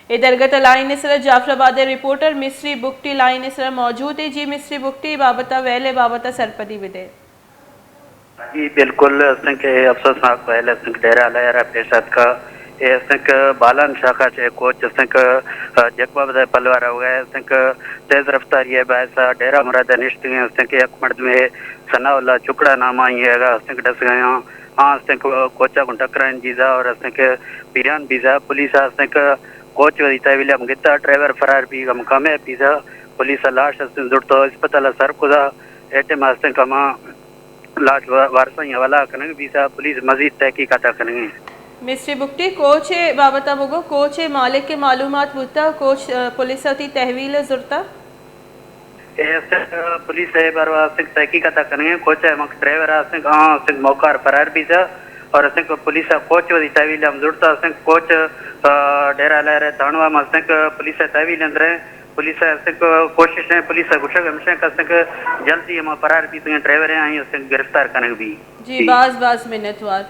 इधर line sir Jafrabad reporter मिस्री बुकटी line sir मौजूद है जी। मिस्री बुकटी बाबता वेले बाबता सरपदी विदे जी बिल्कुल असांखे अफ़सोसनाक पहले असांखे डेरा लहरा पेशत का ये असांखे बालन शाखा से कोच असांखे जेको बि पलवार हुआ है असांखे तेज़ रफ्तारी है बायसा डेरा मुराद निश्त असांखे एक मर्द में सनाउल्ला चुकड़ा नामा ही है असांखे डस गए हाँ असांखे कोचा को टकराइन जीजा और असांखे बिरियान बीजा पुलिस असांखे कोच विलियम गिता ड्राइवर फरार भी हम कमे पीजा पुलिस लाश जुड़तो अस्पताल सर खुदा एटे में असांखे मां लाश वारसा हवाला करेंगे बीसा पुलिस मजीद तहकीकात करेंगे। मिस्री बुकटी कोच बाबता बुगो कोच मालिक के मालूमात बुता कोच पुलिस होती तहवील जुरता पुलिस है बार तहकीकात करेंगे कोच ड्राइवर असें मौका फरार बीसा और असें पुलिस कोच वही तहवील हम जुड़ता असें कोच डेरा लहरे धानवा में असें पुलिस तहवील अंदर पुलिस कोशिश है पुलिस गुशक हमेशा का जल्दी हम फरार भी ड्राइवर हैं गिरफ्तार करेंगे भी जी बाज मिन्नतवार।